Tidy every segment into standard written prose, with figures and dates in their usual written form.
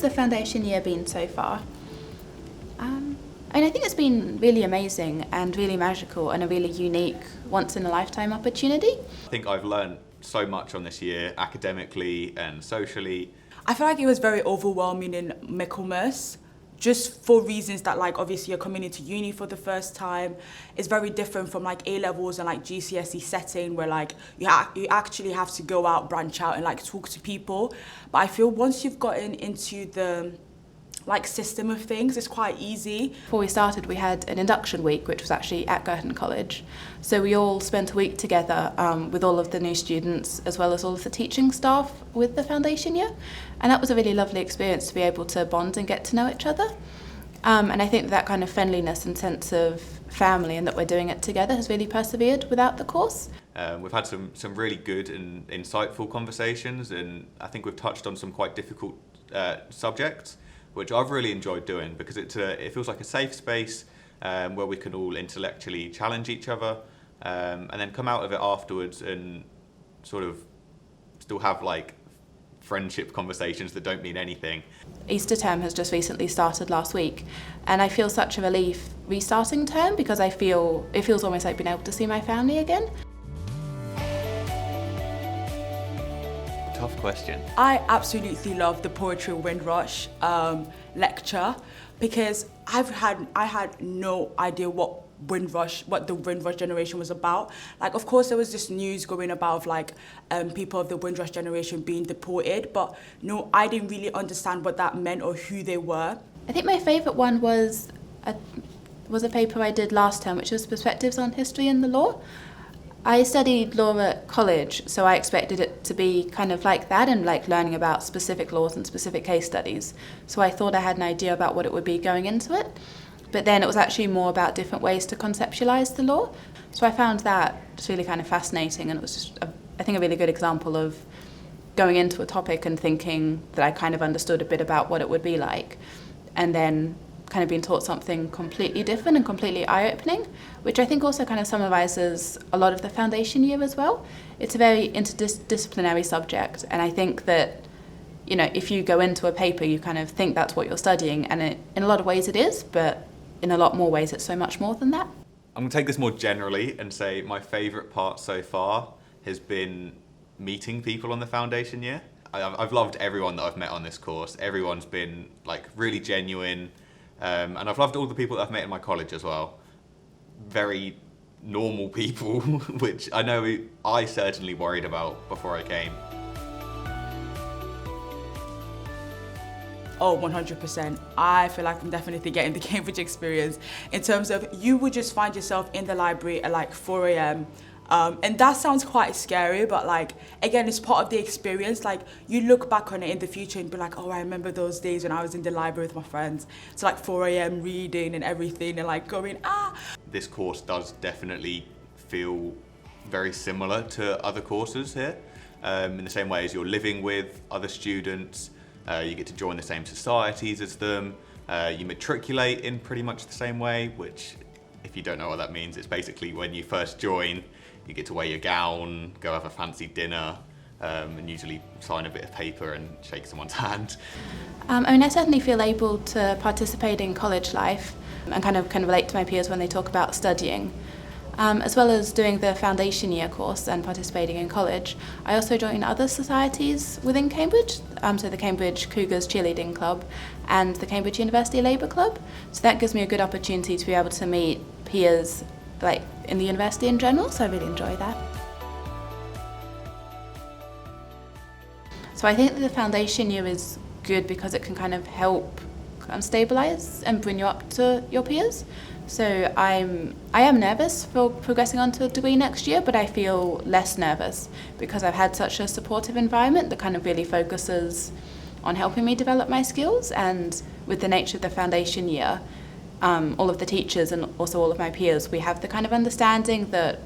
the foundation year been so far? I think it's been really amazing and really magical and a really unique once-in-a-lifetime opportunity. I think I've learned so much on this year, academically and socially. I feel like it was very overwhelming in Michaelmas, just for reasons that, like, obviously you're coming into uni for the first time. It's very different from like A-levels and like GCSE setting where like you actually have to go out, branch out and like talk to people. But I feel once you've gotten into the like system of things, it's quite easy. Before we started, we had an induction week, which was actually at Girton College. So we all spent a week together with all of the new students, as well as all of the teaching staff with the foundation year. And that was a really lovely experience to be able to bond and get to know each other. And I think that kind of friendliness and sense of family and that we're doing it together has really persevered without the course. We've had some really good and insightful conversations, and I think we've touched on some quite difficult subjects, which I've really enjoyed doing because it feels like a safe space where we can all intellectually challenge each other and then come out of it afterwards and sort of still have like friendship conversations that don't mean anything. Easter term has just recently started last week, and I feel such a relief restarting term because it feels almost like being able to see my family again. Tough question. I absolutely love the Poetry Windrush lecture because I had no idea what the Windrush generation was about. Like, of course, there was this news going about of like people of the Windrush generation being deported, but no, I didn't really understand what that meant or who they were. I think my favourite one was a paper I did last term, which was Perspectives on History and the Law. I studied law at college, so I expected it to be kind of like that and like learning about specific laws and specific case studies. So I thought I had an idea about what it would be going into it. But then it was actually more about different ways to conceptualise the law. So I found that just really kind of fascinating, and it was just, I think, a really good example of going into a topic and thinking that I kind of understood a bit about what it would be like, and then kind of being taught something completely different and completely eye-opening, which I think also kind of summarises a lot of the foundation year as well. It's a very interdisciplinary subject, and I think that, you know, if you go into a paper, you kind of think that's what you're studying, and in a lot of ways it is, but in a lot more ways it's so much more than that. I'm going to take this more generally and say my favourite part so far has been meeting people on the foundation year. I've loved everyone that I've met on this course. Everyone's been like really genuine. And I've loved all the people that I've met in my college as well. Very normal people, which I know I certainly worried about before I came. Oh, 100%. I feel like I'm definitely getting the Cambridge experience in terms of you would just find yourself in the library at like 4 a.m. And that sounds quite scary, but like, again, it's part of the experience. Like, you look back on it in the future and be like, oh, I remember those days when I was in the library with my friends. It's like 4 a.m. reading and everything and like going, ah. This course does definitely feel very similar to other courses here, in the same way as you're living with other students, you get to join the same societies as them, you matriculate in pretty much the same way, which, if you don't know what that means, it's basically when you first join, you get to wear your gown, go have a fancy dinner, and usually sign a bit of paper and shake someone's hand. I certainly feel able to participate in college life and kind of relate to my peers when they talk about studying. As well as doing the foundation year course and participating in college, I also join other societies within Cambridge, so the Cambridge Cougars Cheerleading Club and the Cambridge University Labour Club. So that gives me a good opportunity to be able to meet peers like in the university in general, so I really enjoy that. So I think that the foundation year is good because it can kind of help stabilise and bring you up to your peers. So I am nervous for progressing on to a degree next year, but I feel less nervous because I've had such a supportive environment that kind of really focuses on helping me develop my skills. And with the nature of the foundation year, all of the teachers and also all of my peers, we have the kind of understanding that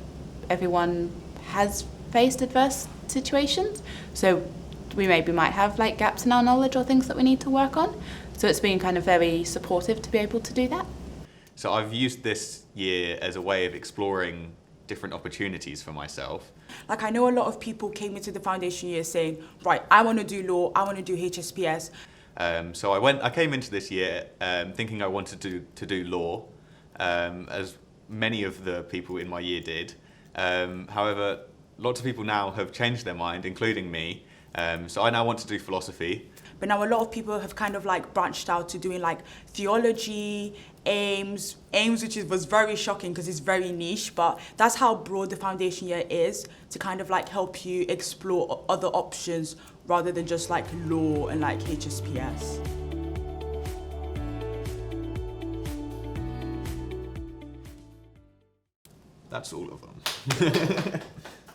everyone has faced adverse situations. So we might have like gaps in our knowledge or things that we need to work on. So it's been kind of very supportive to be able to do that. So I've used this year as a way of exploring different opportunities for myself. Like, I know a lot of people came into the foundation year saying, right, I want to do law, I want to do HSPS. So I came into this year thinking I wanted to do law, as many of the people in my year did. However, lots of people now have changed their mind, including me. So I now want to do philosophy. But now a lot of people have kind of like branched out to doing like theology, AIMS, was very shocking because it's very niche, but that's how broad the foundation year is, to kind of like help you explore other options rather than just like law and like HSPS. That's all of them.